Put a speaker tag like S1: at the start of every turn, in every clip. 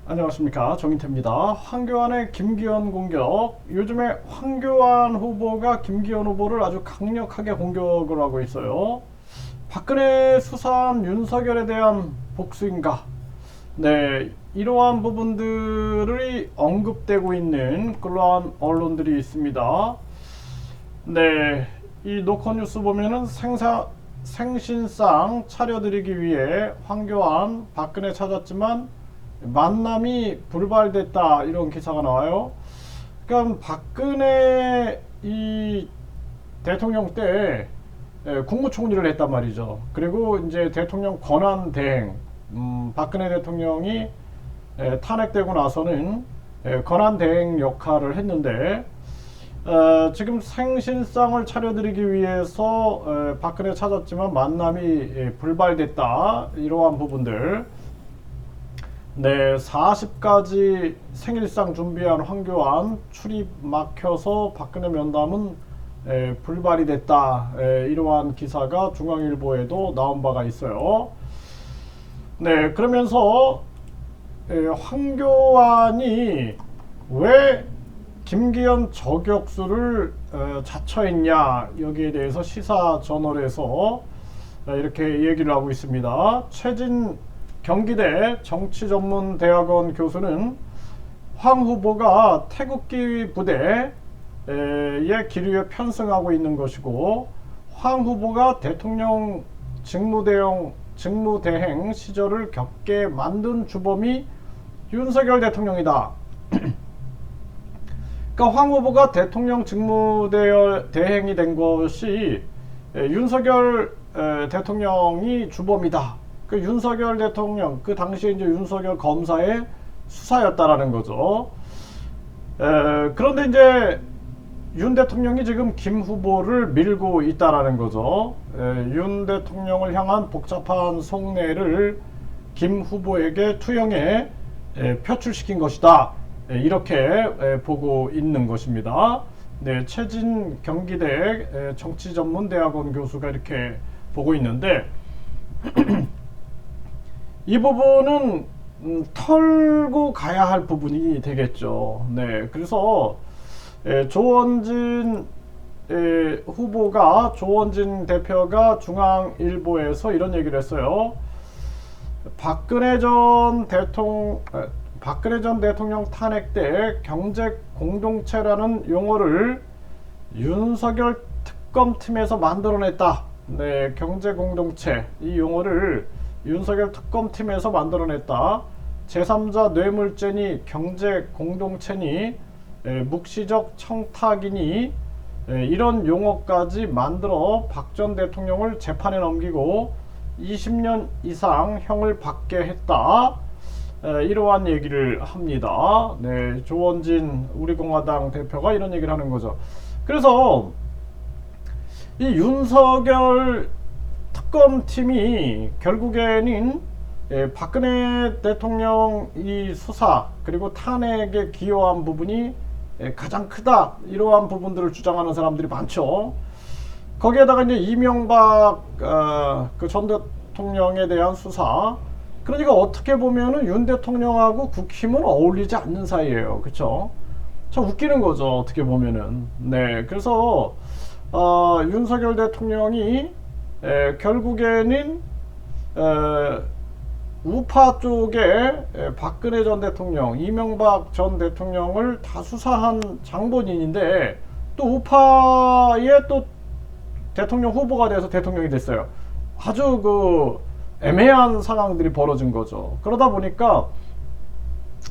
S1: 안녕하십니까, 정인태입니다. 황교안의 김기현 공격. 요즘에 황교안 후보가 김기현 후보를 아주 강력하게 공격을 하고 있어요. 박근혜 수사한 윤석열에 대한 복수인가? 네, 이러한 부분들이 언급되고 있는 그러한 언론들이 있습니다. 네, 이 노컷뉴스 보면은 생신상 차려드리기 위해 황교안, 박근혜 찾았지만 만남이 불발됐다, 이런 기사가 나와요. 그러니까 박근혜 이 대통령 때 국무총리를 했단 말이죠. 그리고 이제 대통령 권한 대행, 박근혜 대통령이 탄핵되고 나서는 권한 대행 역할을 했는데, 지금 생신상을 차려드리기 위해서 박근혜 찾았지만 만남이 불발됐다, 이러한 부분들. 네, 40까지 생일상 준비한 황교안 출입 막혀서 박근혜 면담은 불발이 됐다, 이러한 기사가 중앙일보에도 나온 바가 있어요. 네, 그러면서 황교안이 왜 김기현 저격수를 자처했냐, 여기에 대해서 시사저널에서 이렇게 얘기를 하고 있습니다. 최진 경기대 정치전문대학원 교수는 황 후보가 태극기 부대의 기류에 편승하고 있는 것이고, 황 후보가 대통령 직무대행 시절을 겪게 만든 주범이 윤석열 대통령이다. 그러니까 황 후보가 대통령 직무대행이 된 것이 윤석열 대통령이 주범이다. 그 윤석열 대통령, 그 당시에 이제 윤석열 검사의 수사였다라는 거죠. 그런데 이제 윤 대통령이 지금 김 후보를 밀고 있다라는 거죠. 윤 대통령을 향한 복잡한 속내를 김 후보에게 투영해 표출시킨 것이다, 이렇게 보고 있는 것입니다. 네, 최진 경기대 정치전문대학원 교수가 이렇게 보고 있는데, 이 부분은 털고 가야 할 부분이 되겠죠. 네, 그래서 조원진 후보가, 조원진 대표가 중앙일보에서 이런 얘기를 했어요. 박근혜 전 대통령 탄핵 때 경제 공동체라는 용어를 윤석열 특검팀에서 만들어냈다. 네, 경제 공동체, 이 용어를 윤석열 특검팀에서 만들어냈다. 제3자 뇌물죄니 경제 공동체니 묵시적 청탁이니 이런 용어까지 만들어 박 전 대통령을 재판에 넘기고 20년 이상 형을 받게 했다, 이러한 얘기를 합니다. 네, 조원진 우리공화당 대표가 이런 얘기를 하는 거죠. 그래서 이 윤석열 특검팀이 결국에는 박근혜 대통령 이 수사 그리고 탄핵에 기여한 부분이 가장 크다, 이러한 부분들을 주장하는 사람들이 많죠. 거기에다가 이제 이명박 그 전 대통령에 대한 수사, 그러니까 어떻게 보면은 윤 대통령하고 국힘은 어울리지 않는 사이예요. 그렇죠? 참 웃기는 거죠, 어떻게 보면은. 네, 그래서 윤석열 대통령이 결국에는 우파 쪽에 박근혜 전 대통령, 이명박 전 대통령을 다 수사한 장본인인데, 또 우파의 또 대통령 후보가 돼서 대통령이 됐어요. 아주 그 애매한 상황들이 벌어진 거죠. 그러다 보니까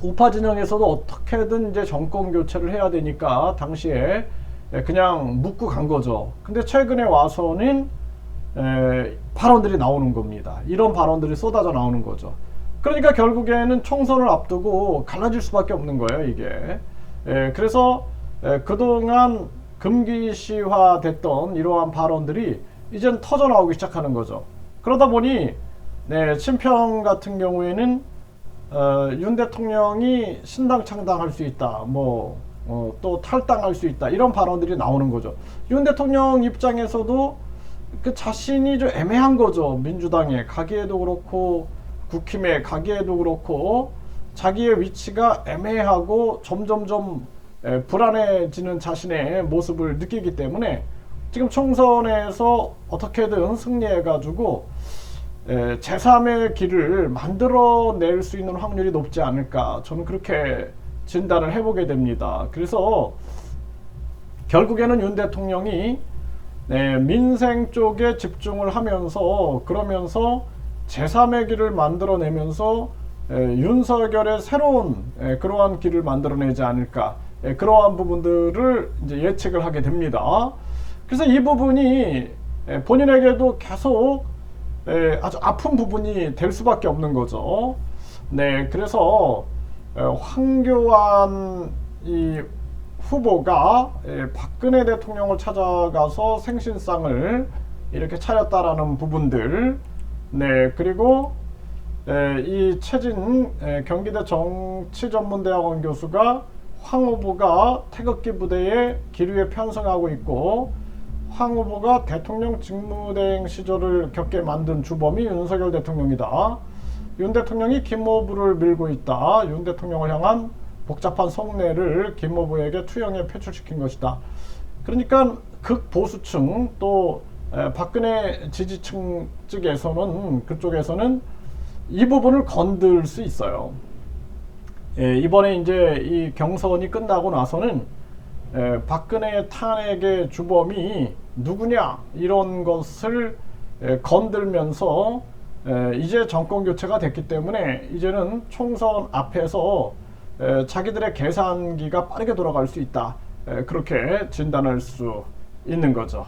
S1: 우파 진영에서도 어떻게든 이제 정권 교체를 해야 되니까 당시에 그냥 묻고 간 거죠. 근데 최근에 와서는 발언들이 나오는 겁니다. 이런 발언들이 쏟아져 나오는 거죠. 그러니까 결국에는 총선을 앞두고 갈라질 수밖에 없는 거예요, 이게. 그래서 그동안 금기시화 됐던 이러한 발언들이 이젠 터져 나오기 시작하는 거죠. 그러다 보니 친평 같은 경우에는 윤 대통령이 신당 창당할 수 있다, 또 탈당할 수 있다, 이런 발언들이 나오는 거죠. 윤 대통령 입장에서도 그 자신이 좀 애매한 거죠. 민주당에 가기에도 그렇고 국힘에 가기에도 그렇고 자기의 위치가 애매하고 점점점 불안해지는 자신의 모습을 느끼기 때문에 지금 총선에서 어떻게든 승리해가지고 제3의 길을 만들어낼 수 있는 확률이 높지 않을까, 저는 그렇게 진단을 해보게 됩니다. 그래서 결국에는 윤 대통령이 민생 쪽에 집중을 하면서, 그러면서 제3의 길을 만들어내면서 윤석열의 새로운 그러한 길을 만들어내지 않을까, 그러한 부분들을 이제 예측을 하게 됩니다. 그래서 이 부분이 본인에게도 계속 아주 아픈 부분이 될 수밖에 없는 거죠. 네, 그래서 황교안 이 후보가 박근혜 대통령을 찾아가서 생신상을 이렇게 차렸다라는 부분들, 네, 그리고 이 최진 경기대 정치전문대학원 교수가 황 후보가 태극기 부대에 기류에 편성하고 있고, 황 후보가 대통령 직무대행 시절을 겪게 만든 주범이 윤석열 대통령이다. 윤 대통령이 김모부를 밀고 있다. 윤 대통령을 향한 복잡한 속내를 김모부에게 투영해 표출시킨 것이다. 그러니까 극보수층, 또 박근혜 지지층 측에서는, 그쪽에서는 이 부분을 건들 수 있어요. 이번에 이제 이 경선이 끝나고 나서는 박근혜 탄핵의 주범이 누구냐, 이런 것을 건들면서 이제 정권 교체가 됐기 때문에 이제는 총선 앞에서 자기들의 계산기가 빠르게 돌아갈 수 있다, 그렇게 진단할 수 있는 거죠.